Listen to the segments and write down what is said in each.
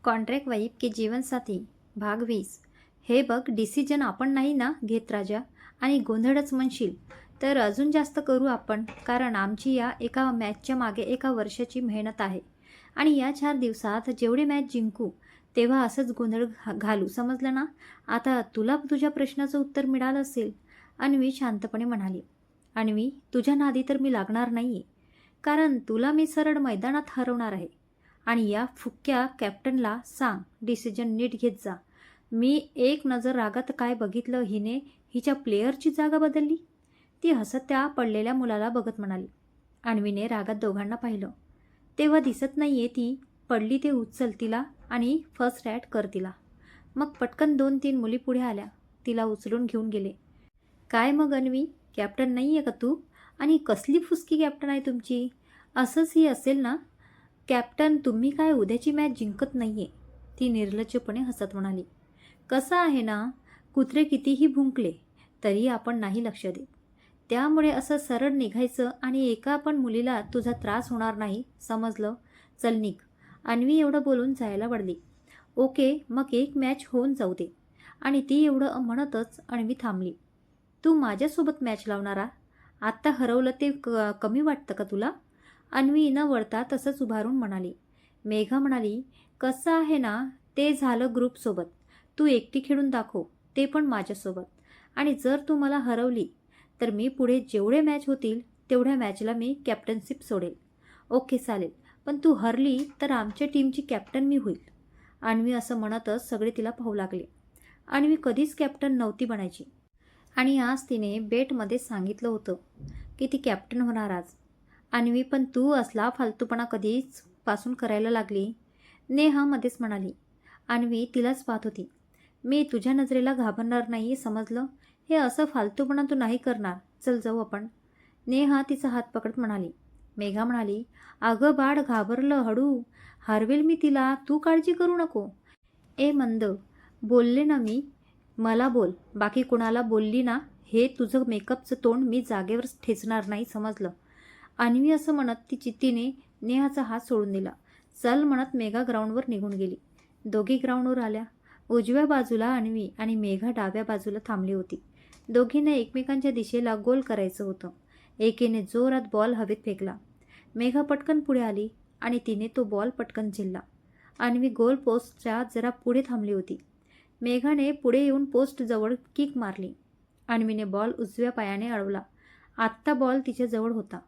Contract wife की जीवनसाथी भाग 20. हे बघ, डिसिजन आपण नाही ना घेत राजा, आणि गोंधळच म्हणशील तर अजून जास्त करू आपण, कारण आमची या एका मॅचच्या मागे एका वर्षाची मेहनत आहे. आणि या 4 दिवसात जेवढे मॅच जिंकू तेव्हा असंच गोंधळ घालू, समजलं ना. आता तुला तुझ्या प्रश्नाचं उत्तर मिळालं असेल, अन्वी शांतपणे म्हणाली. अन्वी, तुझ्या नादी तर मी लागणार नाही आहे, कारण तुला मी सरळ मैदानात हरवणार आहे. आणि या फुक्या कॅप्टनला सांग, डिसिजन नीट घेत जा. मी एक नजर रागात काय बघितलं, हिने हिच्या प्लेयरची जागा बदलली. ती हसत त्या पडलेल्या मुलाला बघत म्हणाली. अन्वीने रागात दोघांना पाहिलं. तेव्हा दिसत नाहीये ती पडली ते उचल तिला आणि फर्स्ट ॲड कर तिला. मग पटकन 2-3 मुली पुढे आल्या, तिला उचलून घेऊन गेले. काय मग अन्वी, कॅप्टन नाही आहे का तू? आणि कसली फुसकी कॅप्टन आहे तुमची? असंच ही असेल ना. कॅप्टन, तुम्ही काय उद्याची मॅच जिंकत नाही आहे, ती निर्लज्जपणे हसत म्हणाली. कसं आहे ना, कुत्रे कितीही भुंकले तरी आपण नाही लक्ष देत. त्यामुळे असं सरळ निघायचं आणि एका पण मुलीला तुझा त्रास होणार नाही, समजलं. चल निघ. अन्वी एवढं बोलून जायला वळली. ओके, मग एक मॅच होऊन जाऊ दे. आणि ती एवढं म्हणतच अन्वी थांबली. तू माझ्यासोबत मॅच लावणारा? आत्ता हरवलं ते कमी वाटतं का तुला? अन्वी न वळता तसंच उभारून म्हणाली. मेघा म्हणाली, कसं आहे ना, ते झालं ग्रुपसोबत. तू एकटी खेळून दाखव, ते पण माझ्यासोबत. आणि जर तू मला हरवली तर मी पुढे जेवढे मॅच होतील तेवढ्या मॅचला मी कॅप्टनशिप सोडेल. ओके चालेल, पण तू हरली तर आमच्या टीमची कॅप्टन मी होईल. अन्वी असं म्हणतच सगळे तिला पाहू लागले. अन्वी कधीच कॅप्टन नव्हती बनायची, आणि आज तिने बेटमध्ये सांगितलं होतं की ती कॅप्टन होणार आज. अन्वी, पण तू असला फालतूपणा कधीच पासून करायला लागली? नेहा मध्येच म्हणाली. अन्वी तिलाच पाहत होती. मी तुझ्या नजरेला घाबरणार नाही, समजलं. हे असं फालतूपणा तू नाही करणार. चल जाऊ आपण. नेहा तिचा हात पकडत म्हणाली. मेघा म्हणाली, अगं बाळ, घाबरलं, हळू. हरवेल मी तिला, तू काळजी करू नको. ए मंद, बोलले ना मी. मला बोल, बाकी कुणाला बोलली ना, हे तुझं मेकअपचं तोंड मी जागेवर ठेचणार नाही, समजलं. अन्वी असं म्हणत तिने नेहाचा हात सोडून दिला. चल म्हणत मेघा ग्राउंडवर निघून गेली. दोघी ग्राउंडवर आल्या. उजव्या बाजूला अन्वी आणि मेघा डाव्या बाजूला थांबली होती. दोघींना एकमेकांच्या दिशेला गोल करायचं होतं. एकीने जोरात बॉल हवेत फेकला. मेघा पटकन पुढे आली आणि तिने तो बॉल पटकन झेलला. अन्वी गोल पोस्टच्या जरा पुढे थांबली होती. मेघाने पुढे येऊन पोस्टजवळ किक मारली. अन्वीने बॉल उजव्या पायाने अडवला. आत्ता बॉल तिच्याजवळ होता.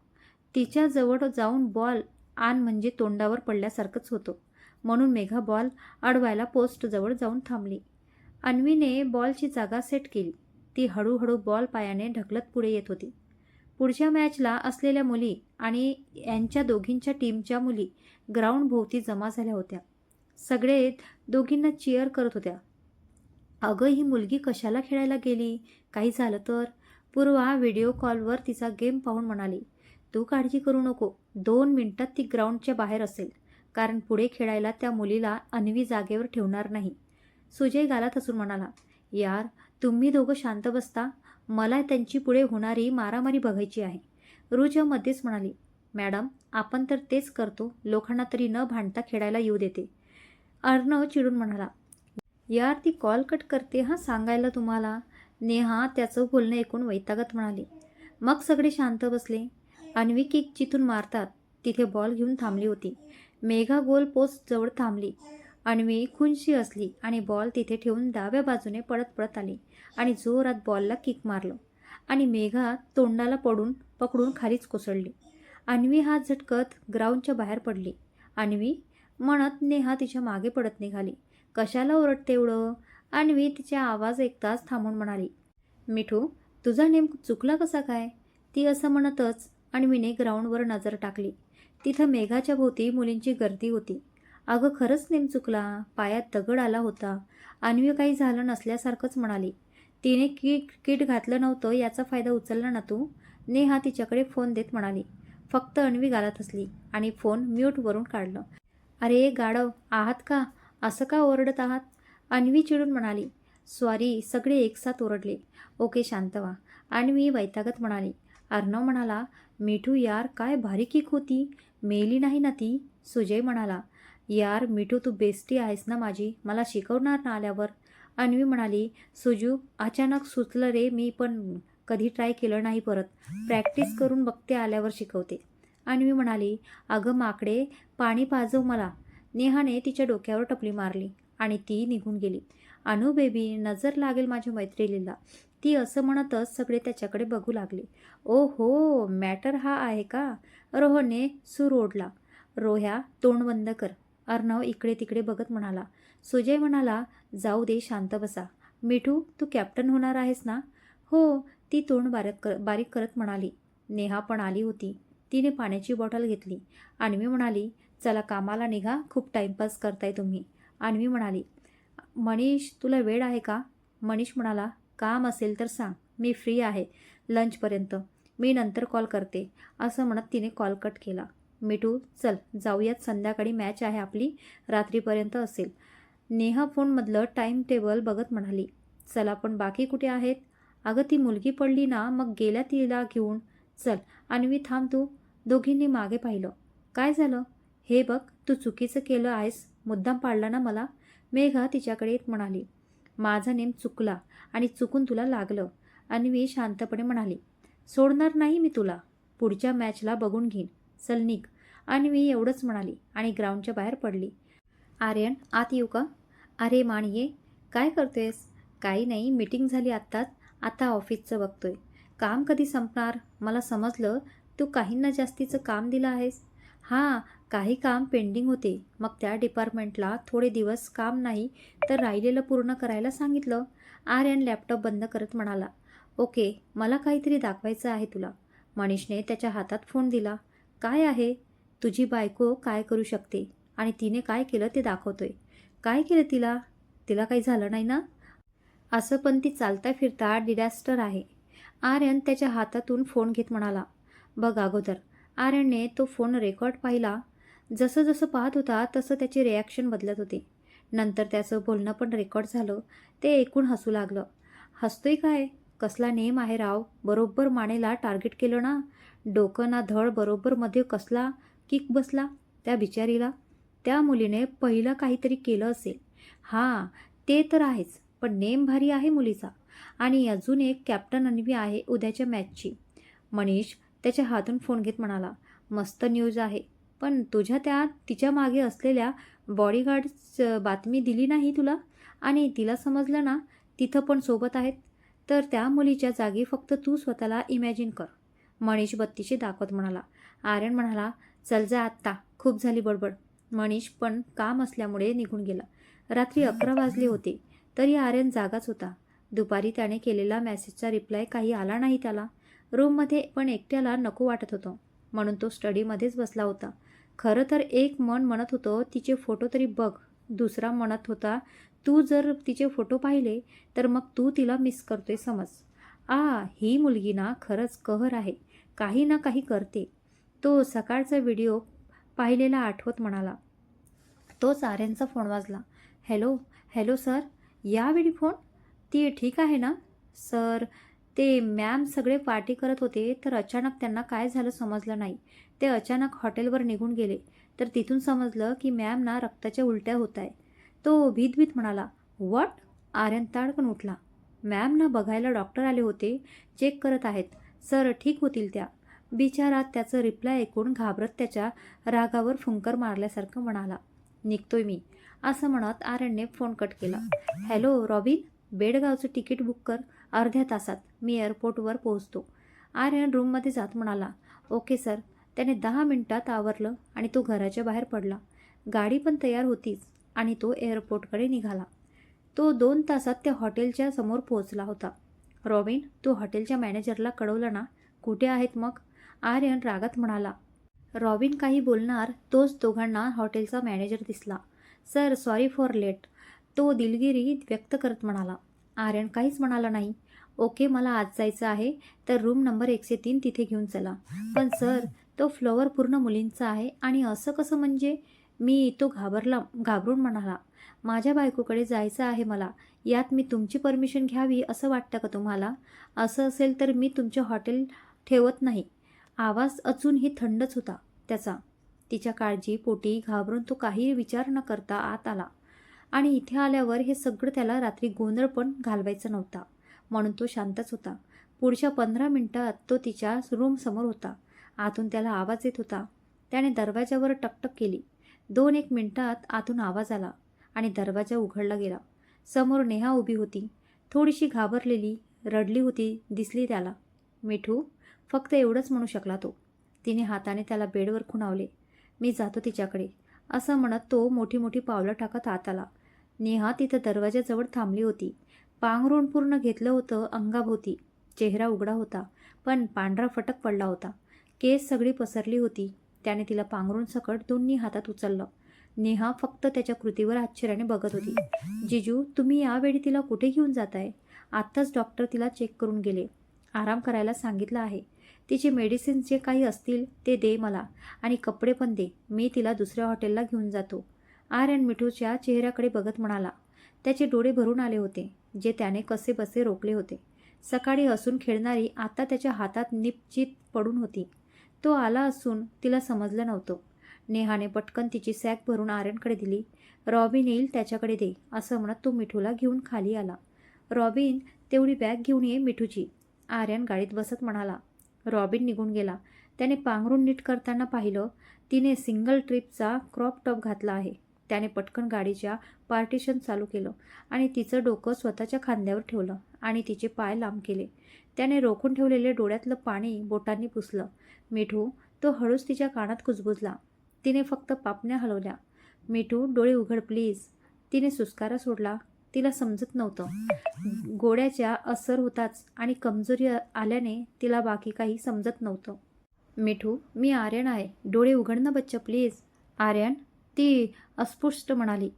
तिच्याजवळ जाऊन बॉल आण म्हणजे तोंडावर पडल्यासारखंच होतं. म्हणून मेघा बॉल अडवायला पोस्टजवळ जाऊन थांबली. अन्वीने बॉलची जागा सेट केली. ती हळूहळू बॉल पायाने ढकलत पुढे येत होती. पुढच्या मॅचला असलेल्या मुली आणि यांच्या दोघींच्या टीमच्या मुली ग्राउंड भोवती जमा झाल्या होत्या. सगळे दोघींना चिअर करत होत्या. अगं, ही मुलगी कशाला खेळायला गेली? काही झालं तर? पूर्वा व्हिडिओ कॉलवर तिचा गेम पाहून म्हणाली. तू काळजी करू नको, 2 मिनिटात ती ग्राउंडच्या बाहेर असेल, कारण पुढे खेळायला त्या मुलीला अन्वी जागेवर ठेवणार नाही. सुजय गालात हसून म्हणाला. यार, तुम्ही दोघं शांत बसता. मला त्यांची पुढे होणारी मारामारी बघायची आहे. रुजा मध्येच म्हणाली. मॅडम, आपण तर तेच करतो, लोकांना तरी न भांडता खेळायला येऊ देते. अर्णव चिडून म्हणाला. यार, ती कॉल कट करते हा, सांगायला तुम्हाला. नेहा त्याचं बोलणं ऐकून वैतागत म्हणाली. मग सगळे शांत बसले. अन्वी किक जिथून मारतात तिथे बॉल घेऊन थांबली होती. मेघा गोल पोस्ट जवळ थांबली. अन्वी खुंशी असली आणि बॉल तिथे ठेवून डाव्या बाजूने पळत पळत आली आणि जोरात बॉलला किक मारलं आणि मेघा तोंडाला पकडून खालीच कोसळली. अन्वी हात झटकत ग्राउंडच्या बाहेर पडली. अन्वी म्हणत नेहा तिच्या मागे पडत निघाली. कशाला ओरडते एवढं? अन्वी तिचा आवाज ऐकताच थांबून म्हणाली. मिठू, तुझा नेमकं चुकला कसा काय? ती असं म्हणतच अन्वीने ग्राउंडवर नजर टाकली. तिथं मेघाच्या भोवती मुलींची गर्दी होती. अगं, खरंच नेम चुकला, पायात दगड आला होता. अन्वी काही झालं नसल्यासारखंच म्हणाली. तिने किट घातलं नव्हतं याचा फायदा उचलला ना तू? नेहा तिच्याकडे फोन देत म्हणाली. फक्त अन्वी गालात हसली आणि फोन म्यूटवरून काढलं. अरे गाढव आहात का? असं का ओरडत आहात? अन्वी चिडून म्हणाली. सॉरी, सगळे एकसाथ ओरडले. ओके, शांत व्हा, अन्वी वैतागत म्हणाली. अर्णव म्हणाला. मिठू यार, काय भारी किक होती, मेली नाही ना ती? सुजय म्हणाला. यार मिठू, तू बेस्टी आहेस ना माझी, मला शिकवणार ना आल्यावर? अन्वी म्हणाली, सुजू अचानक सुचलं रे, मी पण कधी ट्राय केलं नाही परत. प्रॅक्टिस करून बघते, आल्यावर शिकवते. अन्वी म्हणाली, अगं माकडे, पाणी पाजव मला. नेहाने तिच्या डोक्यावर टपली मारली आणि ती निघून गेली. अनु बेबी, नजर लागेल माझ्या मैत्रिणीला. ती असं म्हणतच सगळे त्याच्याकडे बघू लागले. ओ हो, मॅटर हा आहे का? रोहनने सूर ओढला. रोह्या, तोंड बंद कर. अर्णव इकडे तिकडे बघत म्हणाला. सुजय म्हणाला, जाऊ दे, शांत बसा. मिठू, तू कॅप्टन होणार आहेस ना? हो, ती तोंड बारीक करत म्हणाली. नेहा पण आली होती. तिने पाण्याची बॉटल घेतली. अन्वी म्हणाली, चला कामाला निघा, खूप टाईमपास करताय तुम्ही. अन्वी म्हणाली, मनीष तुला वेळ आहे का? मनीष म्हणाला, काम असेल तर सांग, मी फ्री आहे लंचपर्यंत, मी नंतर कॉल करते. असं म्हणत तिने कॉल कट केला. मिठू, चल जाऊयात, संध्याकाळी मॅच आहे आपली, रात्रीपर्यंत असेल. नेहा फोनमधलं टाईम टेबल बघत म्हणाली. चला, पण बाकी कुठे आहेत? अगं ती मुलगी पडली ना, मग गेल्या तिला घेऊन. चल अन्वी, थांब तू. दोघींनी मागे पाहिलं. काय झालं? हे बघ, तू चुकीचं केलं आहेस, मुद्दाम पाडला ना मला. मेघा तिच्याकडे येत म्हणाली, माझा नेम चुकला आणि चुकून तुला लागलं. अन्वी शांतपणे म्हणाली, सोडणार नाही मी तुला, पुढच्या मॅचला बघून घेईन. चल निघ. अन्वी एवढंच म्हणाली आणि ग्राउंडच्या बाहेर पडली. आर्यन, आत येऊ का? अरे मान ये. काय करतोयस? काही नाही, मीटिंग झाली आत्ताच, आता ऑफिसचं बघतोय. काम कधी संपणार? मला समजलं तू काहींना जास्तीचं काम दिलं आहेस. हां, काही काम पेंडिंग होते, मग त्या डिपार्टमेंटला थोडे दिवस काम नाही तर राहिलेलं पूर्ण करायला सांगितलं. आर्यन लॅपटॉप बंद करत म्हणाला, ओके, मला काहीतरी दाखवायचं आहे तुला. मनीषने त्याच्या हातात फोन दिला. काय आहे? तुझी बायको काय करू शकते आणि तिने काय केलं ते दाखवतोय. काय केलं तिला? तिला काही झालं नाही ना? असं पण ती चालता फिरता डिझास्टर आहे. आर्यन त्याच्या हातातून फोन घेत म्हणाला, बघ अगोदर. आर्यनने तो फोन रेकॉर्ड पाहिला. जसं जसं पाहत होता तसं त्याची रिॲक्शन बदलत होती. नंतर त्याचं बोलणं पण रेकॉर्ड झालं. ते ऐकून हसू लागलं. हसतोय काय? कसला नेम आहे राव, बरोबर मानेला टार्गेट केलं ना. डोकं ना धड, बरोबर मध्ये कसला किक बसला त्या बिचारीला. त्या मुलीने पहिलं काहीतरी केलं असेल. हां, ते तर आहेच, पण नेम भारी आहे मुलीचा. आणि अजून एक कॅप्टन अन्वी आहे उद्याच्या मॅचची. मनीष त्याच्या हातून फोन घेत म्हणाला, मस्त न्यूज आहे, पण तुझ्या त्या तिच्या मागे असलेल्या बॉडीगार्डच बातमी दिली नाही तुला, आणि तिला समजलं ना तिथं पण सोबत आहेत, तर त्या मुलीच्या जागी फक्त तू स्वतःला इमॅजिन कर. मनीष बत्तीशी दाखवत म्हणाला. आर्यन म्हणाला, चल जा आत्ता, खूप झाली बडबड. मनीष पण काम असल्यामुळे निघून गेला. रात्री 11 वाजले होते तरी आर्यन जागाच होता. दुपारी त्याने केलेला मेसेजचा रिप्लाय काही आला नाही त्याला. रूममध्ये पण एकट्याला नको वाटत होतं, म्हणून तो स्टडीमध्येच बसला होता. खरं तर एक मन म्हणत होतं, तिचे फोटो तरी बघ. दुसरा म्हणत होता, तू जर तिचे फोटो पाहिले तर मग तू तिला मिस करतोय समज. ही मुलगी ना खरंच कहर आहे, काही ना काही करते. तो सकाळचा व्हिडिओ पाहिलेला आठवत म्हणाला. तोच आर्यनचा फोन वाजला. हॅलो हॅलो सर, यावेळी फोन. ती ठीक आहे ना? सर, ते मॅम सगळे पार्टी करत होते तर अचानक त्यांना काय झालं समजलं नाही. ते अचानक हॉटेलवर निघून गेले, तर तिथून समजलं की मॅमना रक्ताच्या उलट्या होत आहे. तो भीत म्हणाला, व्हॉट? आर्यन ताडकन उठला. मॅमना बघायला डॉक्टर आले होते, चेक करत आहेत. सर ठीक होतील त्या. बिचारा त्याचं रिप्लाय ऐकून घाबरत त्याच्या रागावर फुंकर मारल्यासारखं म्हणाला, निघतोय मी. असं म्हणत आर्यनने फोन कट केला. हॅलो रॉबिन, बेडगावचं तिकीट बुक कर, अर्ध्या तासात मी एअरपोर्टवर पोहोचतो. आर्यन रूममध्ये जात म्हणाला, ओके सर. त्याने 10 मिनिटात आवरलं आणि तो घराच्या बाहेर पडला. गाडी पण तयार होतीच आणि तो एअरपोर्टकडे निघाला. तो 2 तासात त्या हॉटेलच्या समोर पोहोचला होता. रॉबिन, तू हॉटेलच्या मॅनेजरला कळवलं ना? कुठे आहेत मग? आर्यन रागात म्हणाला. रॉबिन काही बोलणार तोच दोघांना हॉटेलचा मॅनेजर दिसला. Sir, sorry for late. तो दिलगिरी व्यक्त करत म्हणाला. आर्यन काहीच म्हणाला नाही. ओके, मला आज जायचं आहे, तर रूम नंबर 103 तिथे घेऊन चला. पण सर, तो फ्लोअर पूर्ण मुलींचा आहे आणि असं कसं म्हणजे? तो घाबरून म्हणाला. माझ्या बायकोकडे जायचं आहे मला, यात मी तुमची परमिशन घ्यावी असं वाटतं का तुम्हाला? असं असेल तर मी तुमचे हॉटेल ठेवत नाही. आवाज अजूनही थंडच होता त्याचा. तिच्या काळजी पोटी घाबरून तो काही विचार न करता आत आला आणि इथे आल्यावर हे सगळं त्याला रात्री गोंधळ पण घालवायचा नव्हता, म्हणून तो शांतच होता. पुढच्या 15 मिनिटात तो तिच्या रूमसमोर होता. आतून त्याला आवाज येत होता. त्याने दरवाजावर टकटक केली. 2-1 मिनिटात आतून आवाज आला आणि दरवाजा उघडला गेला. समोर नेहा उभी होती. थोडीशी घाबरलेली, रडली होती दिसली त्याला. मिठू, फक्त एवढंच म्हणू शकला तो. तिने हाताने त्याला बेडवर खुणावले. मी जातो तिच्याकडे, असं म्हणत तो मोठी मोठी पावलं टाकत आत आला. नेहा तिथं दरवाजाजवळ थांबली होती. पांघरूण पूर्ण घेतलं होतं अंगाभोवती. चेहरा उघडा होता, पण पांढरा फटक पडला होता. केस सगळी पसरली होती. त्याने तिला पांघरूण सकट दोन्ही हातात उचललं. नेहा फक्त त्याच्या कृतीवर आश्चर्याने बघत होती. जिजू, तुम्ही यावेळी तिला कुठे घेऊन जाताय? आत्ताच डॉक्टर तिला चेक करून गेले. आराम करायला सांगितलं आहे. तिचे मेडिसिन जे काही असतील ते दे मला आणि कपडे पण दे. मी तिला दुसऱ्या हॉटेलला घेऊन जातो. आर्यन मिठूच्या चेहऱ्याकडे बघत म्हणाला. त्याचे डोळे भरून आले होते, जे त्याने कसेबसे रोखले होते. सकाळी हसून खेळणारी आता त्याच्या हातात निपचित पडून होती. तो आला असून तिला समजलं नव्हतं. नेहाने पटकन तिची सॅक भरून आर्यनकडे दिली. रॉबिन येईल त्याच्याकडे दे, असं म्हणत तो मिठूला घेऊन खाली आला. रॉबिन, तेवढी बॅग घेऊन ये मिठूची, आर्यन गाडीत बसत म्हणाला. रॉबिन निघून गेला. त्याने पांघरून नीट करताना पाहिलं. तिने सिंगल ट्रिपचा क्रॉप टॉप घातला आहे. त्याने पटकन गाडीच्या पार्टिशन चालू केलं आणि तिचं डोकं स्वतःच्या खांद्यावर ठेवलं आणि तिचे पाय लांब केले. त्याने रोखून ठेवलेले डोळ्यातलं पाणी बोटांनी पुसलं. मिठू, तो हळूच तिच्या कानात कुजबुजला. तिने फक्त पापण्या हलवल्या. मिठू, डोळे उघड प्लीज. तिने सुस्कारा सोडला. तिला समजत नव्हतं. गोळ्याच्या असर होताच आणि कमजोरी आल्याने तिला बाकी काही समजत नव्हतं. मिठू, मी आर्यन आहे. डोळे उघड ना बच्चा प्लीज. आर्यन, ती अस्पष्ट म्हणाली,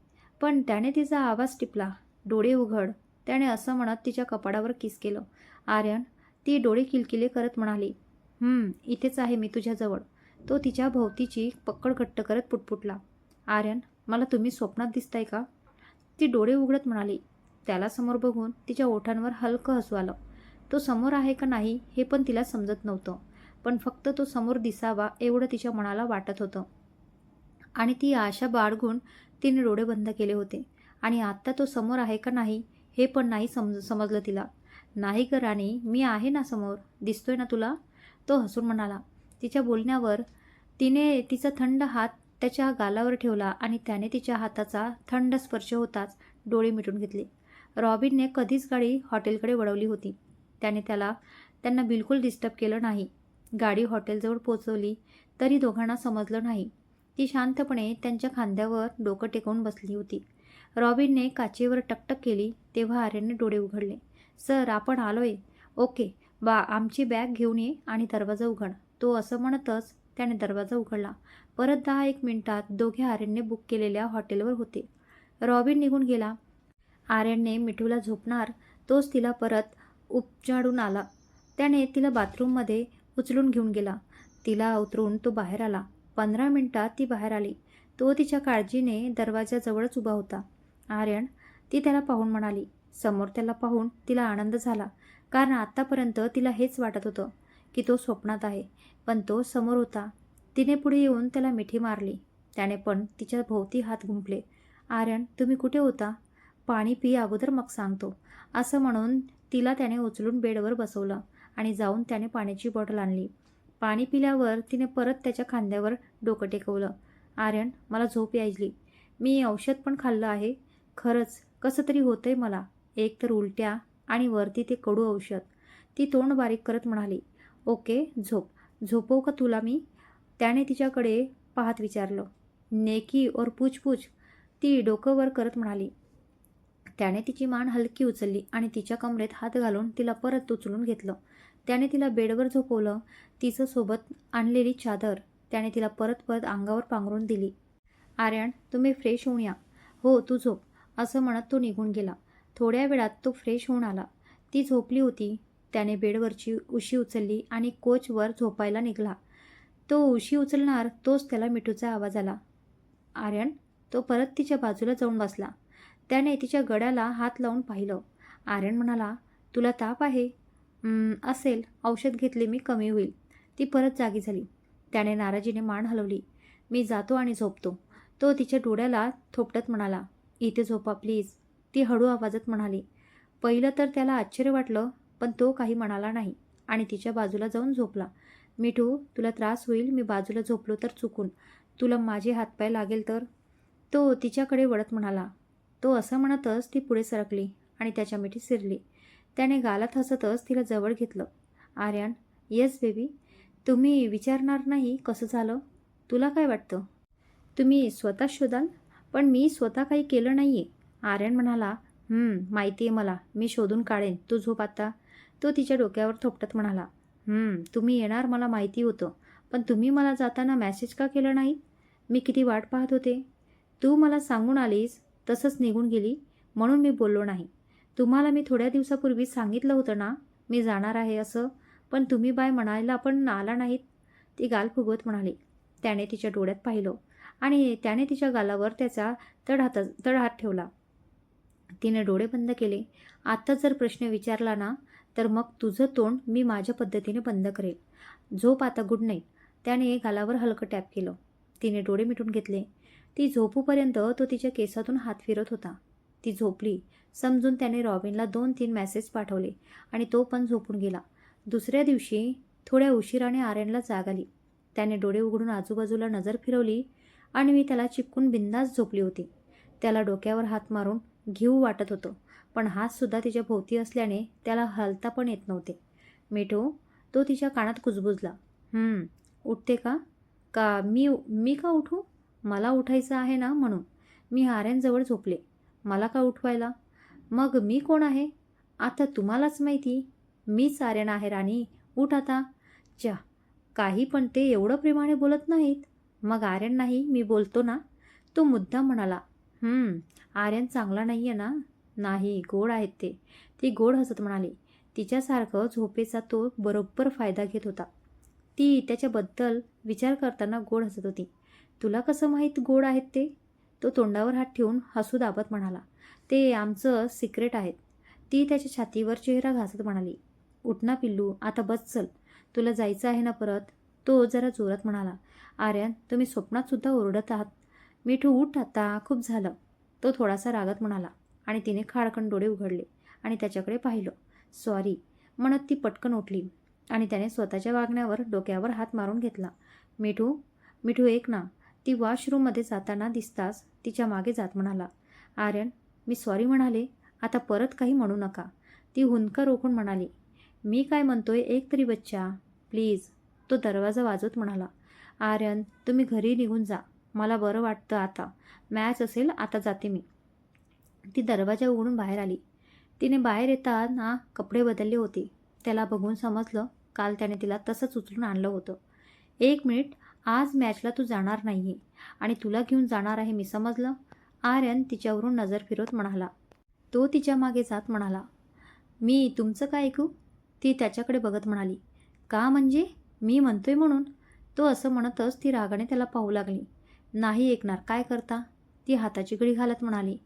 पण त्याने तिचा आवाज टिपला. डोळे उघड. त्याने असं म्हणत तिच्या कपाडावर किस केलं. आर्यन, ती डोळे किलकिले करत म्हणाली. इथेच आहे मी तुझ्याजवळ. तो तिच्या भोवतीची पक्कड घट्ट करत पुटपुटला. आर्यन, मला तुम्ही स्वप्नात दिसताय का? ती डोळे उघडत म्हणाली. त्याला समोर बघून तिच्या ओठांवर हलकं हसू आलं. तो समोर आहे का नाही हे पण तिला समजत नव्हतं, पण फक्त तो समोर दिसावा एवढं तिच्या मनाला वाटत होतं. आणि ती आशा बाळगून तिने डोळे बंद केले होते. आणि आत्ता तो समोर आहे का नाही हे पण नाही समजलं तिला. नाही ग राणी, मी आहे ना समोर. दिसतोय ना तुला? तो हसून म्हणाला. तिच्या बोलण्यावर तिने तिचा थंड हात त्याच्या गालावर ठेवला आणि त्याने तिच्या हाताचा थंड स्पर्श होताच डोळे मिटून घेतले. रॉबिनने कधीच गाडी हॉटेलकडे वळवली होती. त्याने त्यांना बिलकुल डिस्टर्ब केलं नाही. गाडी हॉटेलजवळ पोचवली तरी दोघांना समजलं नाही. ती शांतपणे त्यांच्या खांद्यावर डोकं टेकवून बसली होती. रॉबिनने काचेवर टकटक केली तेव्हा आर्यनने डोळे उघडले. सर, आपण आलोय. ओके बा, आमची बॅग घेऊन ये आणि दरवाजा उघड. तो असं म्हणतच त्याने दरवाजा उघडला. परत 10-1 मिनिटात दोघे आर्यनने बुक केलेल्या हॉटेलवर होते. रॉबिन निघून गेला. आर्यनने मिठूला झोपणार तोच तिला परत उपचारून आला. त्याने तिला बाथरूममध्ये उचलून घेऊन गेला. तिला उतरून तो बाहेर आला. 15 मिनिटात ती बाहेर आली. तो तिच्या काळजीने दरवाजाजवळच उभा होता. आर्यन, ती त्याला पाहून म्हणाली. समोर त्याला पाहून तिला आनंद झाला, कारण आत्तापर्यंत तिला हेच वाटत होतं की तो स्वप्नात आहे, पण तो समोर होता. तिने पुढे येऊन त्याला मिठी मारली. त्याने पण तिच्या भोवती हात गुंफले. आर्यन, तुम्ही कुठे होता? पाणी पी अगोदर, मग सांगतो, असं म्हणून तिला त्याने उचलून बेडवर बसवलं आणि जाऊन त्याने पाण्याची बॉटल आणली. पाणी पिल्यावर तिने परत त्याच्या खांद्यावर डोकं टेकवलं. आर्यन, मला झोप यायली. मी औषध पण खाल्लं आहे. खरंच कसं तरी होतंय मला. एक तर उलट्या आणि वरती ते कडू औषध. ती तोंड बारीक करत म्हणाली. ओके, झोपवू का तुला मी? त्याने तिच्याकडे पाहत विचारलं. नेकी और पूछ. ती डोकं वर करत म्हणाली. त्याने तिची मान हलकी उचलली आणि तिच्या कमरेत हात घालून तिला परत उचलून घेतलं. त्याने तिला बेडवर झोपवलं. तिचं सोबत आणलेली चादर त्याने तिला परत अंगावर पांघरून दिली. आर्यन, तुम्ही फ्रेश होऊन या. हो, तू झोप, असं म्हणत तो निघून गेला. थोड्या वेळात तो फ्रेश होऊन आला. ती झोपली होती. त्याने बेडवरची उशी उचलली आणि कोचवर झोपायला निघाला. तो उशी उचलणार तोच त्याला मिठूचा आवाज आला. आर्यन, तो परत तिच्या बाजूला जाऊन बसला. त्याने तिच्या गळ्याला हात लावून पाहिलं. आर्यन म्हणाला, तुला ताप आहे? असेल, औषध घेतले मी, कमी होईल. ती परत जागी झाली. त्याने नाराजीने मान हलवली. मी जातो आणि झोपतो. तो तिच्या डोळ्याला थोपटत म्हणाला, इथे झोपा प्लीज. ती हळू आवाजात म्हणाली. पहिलं तर त्याला आश्चर्य वाटलं, पण तो काही म्हणाला नाही आणि तिच्या बाजूला जाऊन झोपला. मिठू, तुला त्रास होईल मी बाजूला झोपलो तर चुकून. तुला माझे हातपाय लागेल तर? तो तिच्याकडे वळत म्हणाला. तो असं म्हणतच ती पुढे सरकली आणि त्याच्या मिठीत शिरली. त्याने गालात हसतच तिला जवळ घेतलं. Aryan, yes baby. तुम्ही विचारणार नाही कसं झालं? तुला काय वाटतं? तुम्ही स्वतः शोधाल? पण मी स्वतः काही केलं नाही आहे. आर्यन म्हणाला, माहिती आहे मला. मी शोधून काढेन. तू झोप आता. तो तिच्या डोक्यावर थोपटत म्हणाला, तुम्ही येणार मला माहिती होतं. पण तुम्ही मला जाताना मॅसेज का केलं नाही? मी किती वाट पाहत होते. तू मला सांगून आलीस, तसंच निघून गेली, म्हणून मी बोललो नाही. तुम्हाला मी थोड्या दिवसापूर्वी सांगितलं होतं ना, मी जाणार आहे असं. पण तुम्ही बाय म्हणायला पण आला नाहीत. ती गाल फुगवत म्हणाली. त्याने तिच्या डोळ्यात पाहिलं आणि त्याने तिच्या गालावर त्याचा तड हात ठेवला. तिने डोळे बंद केले. आत्ता जर प्रश्न विचारला ना, तर मग तुझं तोंड मी माझ्या पद्धतीने बंद करेल. झोप आता, गुड नाईट. त्याने गालावर हलकं टॅप केलं. तिने डोळे मिटून घेतले. ती झोपूपर्यंत तो तिच्या केसातून हात फिरत होता. ती झोपली समजून त्याने रॉबिनला 2-3 मेसेज पाठवले आणि तो पण झोपून गेला. दुसऱ्या दिवशी थोड्या उशिराने आर्यनला जाग आली. त्याने डोळे उघडून आजूबाजूला नजर फिरवली आणि मी त्याला चिपकून बिंदास झोपली होती. त्याला डोक्यावर हात मारून घेऊ वाटत होतं, पण हातसुद्धा तिच्या भोवती असल्याने त्याला हलता पण येत नव्हते. मिठू, तो तिच्या कानात कुजबुजला. उठते का? मी का उठू? मला उठायचं आहे ना म्हणून. मी आर्यनजवळ झोपले. मला का उठवायला? मग मी कोण आहे? आता तुम्हालाच माहिती. मीच आर्यन आहे राणी. उठ आता. च्या, काही पण ते एवढं प्रेमाने बोलत नाहीत. मग आर्यन नाही, मी बोलतो ना. तो मुद्दाम म्हणाला. आर्यन चांगला नाही आहे ना? नाही, गोड आहेत ते. ती गोड हसत म्हणाली. तिच्यासारखं झोपेचा तो बरोबर फायदा घेत होता. ती त्याच्याबद्दल विचार करताना गोड हसत होती. तुला कसं माहीत गोड आहेत ते? तो तोंडावर हात ठेवून हसू दाबत म्हणाला. ते आमचं सिक्रेट आहेत. ती त्याच्या छातीवर चेहरा घासत म्हणाली. उठ ना पिल्लू, आता बस चल. तुला जायचं आहे ना परत? तो जरा जोरात म्हणाला. आर्यन, तुम्ही स्वप्नात सुद्धा ओरडत आहात. मिठू, उठ आता, खूप झालं. तो थोडासा रागत म्हणाला आणि तिने खाडकन डोळे उघडले आणि त्याच्याकडे पाहिलं. सॉरी म्हणत ती पटकन उठली आणि त्याने स्वतःच्या वागण्यावर डोक्यावर हात मारून घेतला. मिठू एक ना. ती वॉशरूममध्ये जाताना दिसताच तिच्या मागे जात म्हणाला. आर्यन, मी सॉरी म्हणाले. आता परत काही म्हणू नका. ती हुंदका रोखून म्हणाली. मी काय म्हणतोय एक तरी बच्चा, प्लीज. तो दरवाजा वाजवत म्हणाला. आर्यन, तुम्ही घरी निघून जा. मला बरं वाटतं आता. मॅच असेल, आता जाते मी. ती दरवाजा उघडून बाहेर आली. तिने बाहेर येताना कपडे बदलले होते. त्याला बघून समजलं काल त्याने तिला तसंच उचलून आणलं होतं. 1 मिनिट, आज मॅचला तू जाणार नाही आहे आणि तुला घेऊन जाणार आहे मी, समजलं? आर्यन तिच्यावरून नजर फिरवत म्हणाला. तो तिच्या मागे जात म्हणाला. मी तुमचं काय ऐकू? ती त्याच्याकडे बघत म्हणाली. का म्हणजे? मी म्हणतोय म्हणून. तो असं म्हणतच ती रागाने त्याला पाहू लागली. नाही ऐकणार, काय करता? ती हाताची घडी घालत म्हणाली.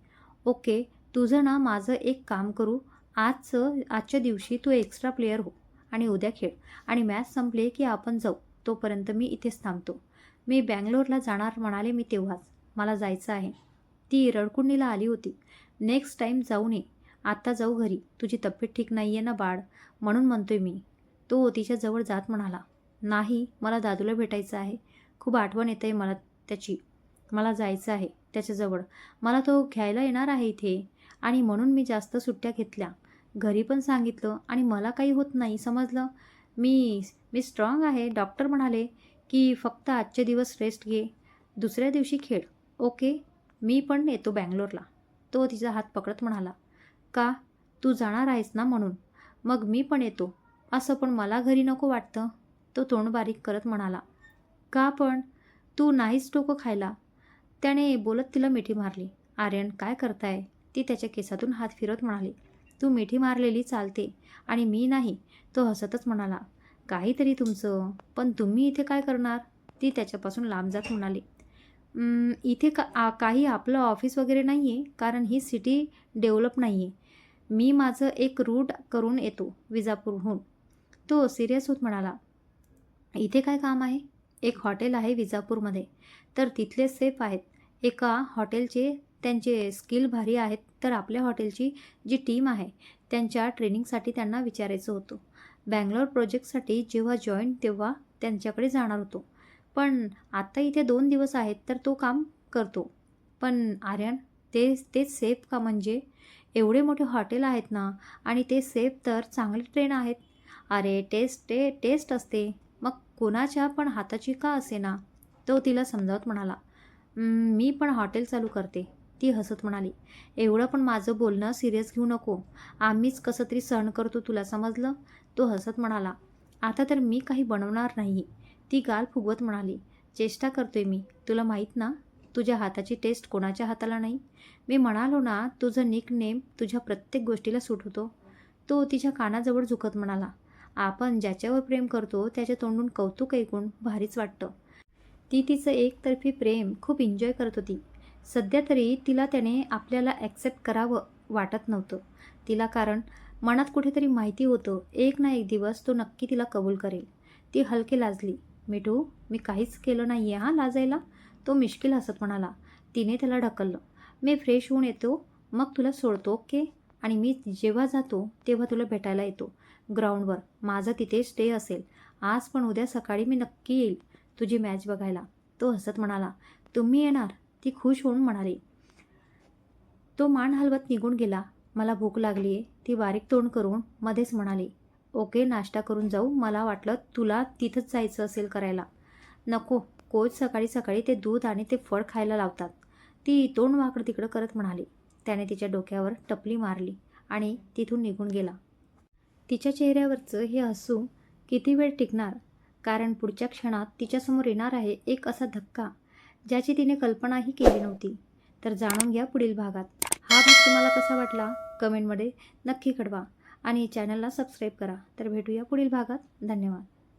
ओके, तुझं ना माझं एक काम करू. आजच्या दिवशी तू एक्स्ट्रा प्लेयर हो आणि उद्या खेळ आणि मॅच संपले की आपण जाऊ. तोपर्यंत मी इथेच थांबतो. मी बँगलोरला जाणार म्हणाले मी तेव्हाच. मला जायचं आहे. ती रडकुंडीला आली होती. नेक्स्ट टाईम जाऊ नये. आत्ता जाऊ घरी. तुझी तब्येत ठीक नाही आहे ना बाळ, म्हणून म्हणतोय मी. तो तिच्याजवळ जात म्हणाला. नाही, मला दादूला भेटायचं आहे. खूप आठवण येते मला त्याची. मला जायचं आहे त्याच्याजवळ. मला तो घ्यायला येणार आहे इथे आणि म्हणून मी जास्त सुट्ट्या घेतल्या. घरी पण सांगितलं आणि मला काही होत नाही, समजलं? मी स्ट्रॉंग आहे. डॉक्टर म्हणाले की फक्त आजचे दिवस रेस्ट घे, दुसऱ्या दिवशी खेळ. ओके, मी पण येतो बँगलोरला. तो तिचा हात पकडत म्हणाला. का? तू जाणार आहेस ना म्हणून. मग मी पण येतो. असं पण मला घरी नको वाटतं. तो तोंड बारीक करत म्हणाला. का पण? तू नाहीच डोकं खायला. त्याने बोलत तिला मिठी मारली. आर्यन, काय करताय? ती त्याच्या केसातून हात फिरवत म्हणाली. तू मिठी मारलेली चालते आणि मी नाही. तो हसतच म्हणाला. काहीतरी तुमचं. पण तुम्ही इथे काय करणार? ती त्याच्यापासून लांब जात म्हणाली. इथे काही आपलं ऑफिस वगैरे नाही आहे, कारण ही सिटी डेव्हलप नाही आहे. मी माझं एक रूट करून येतो विजापूरहून. तो सिरियस होत म्हणाला. इथे काय काम आहे? एक हॉटेल आहे विजापूरमध्ये. तर तिथले सेफ आहेत. एका हॉटेलचे त्यांचे स्किल भारी आहेत, तर आपल्या हॉटेलची जी टीम आहे त्यांच्या ट्रेनिंगसाठी त्यांना विचारायचं होतं. बँगलोर प्रोजेक्टसाठी जेव्हा जॉईन तेव्हा त्यांच्याकडे जाणार होतो. पण आत्ता इथे 2 दिवस आहेत तर तो काम करतो. पण आर्यन, तेच सेफ का म्हणजे? एवढे मोठे हॉटेल आहेत ना, आणि ते सेफ तर चांगले ट्रेन आहेत. अरे टेस्ट असते. मग कोणाच्या पण हाताची का असेना. तो तिला समजावत म्हणाला. मी पण हॉटेल चालू करते." ती हसत म्हणाली. "एवढं पण माझं बोलणं सिरियस घेऊ नको. आम्हीच कसं तरी सहन करतो, तुला समजलं?" तो हसत म्हणाला. "आता तर मी काही बनवणार नाही." ती गाल फुगवत म्हणाली. "चेष्टा करतोय मी. तुला माहीत ना, तुझ्या हाताची टेस्ट कोणाच्या हाताला नाही. मी म्हणालो ना, तुझं निकनेम तुझ्या प्रत्येक गोष्टीला सूट होतो." तो तिच्या कानाजवळ झुकत म्हणाला. "आपण ज्याच्यावर प्रेम करतो त्याच्या तोंडून कौतुक ऐकून भारीच वाटतं." ती तिचं एकतर्फी प्रेम खूप एन्जॉय करत होती. सध्या तरी तिला त्याने आपल्याला ॲक्सेप्ट करावं वाटत नव्हतं. तिला कारण मनात कुठेतरी माहिती होतं, एक ना एक दिवस तो नक्की तिला कबूल करेल. ती हलके लाजली. "मिठू, मी काहीच केलं नाही आहे हां लाजायला." तो मिश्किल हसत म्हणाला. तिने त्याला ढकललं. "मी फ्रेश होऊन येतो, मग तुला सोडतो, ओके? आणि मी जेव्हा जातो तेव्हा तुला भेटायला येतो ग्राउंडवर. माझा तिथे स्टे असेल. आज पण उद्या सकाळी मी नक्की येईल तुझी मॅच बघायला." तो हसत म्हणाला. "तुम्ही येणार?" ती खुश होऊन म्हणाली. तो मान हलवत निघून गेला. "मला भूक लागली आहे." ती बारीक तोंड करून मध्येच म्हणाली. "ओके, नाश्ता करून जाऊ. मला वाटलं तुला तिथंच जायचं असेल करायला." "नको, कोच सकाळी सकाळी ते दूध आणि ते फळ खायला लावतात." ती तोंड वाकडं तिकडं करत म्हणाली. त्याने तिच्या डोक्यावर टपली मारली आणि तिथून निघून गेला. तिच्या चेहऱ्यावरचं हे हसू किती वेळ टिकणार? कारण पुढच्या क्षणात तिच्यासमोर येणार आहे एक असा धक्का ज्याची तिने कल्पनाही केली नव्हती. तर जाणून घ्या पुढील भागात. हा भाग तुम्हाला कसा वाटला कमेंटमध्ये नक्की कळवा आणि चॅनलला सबस्क्राईब करा. तर भेटूया पुढील भागात. धन्यवाद.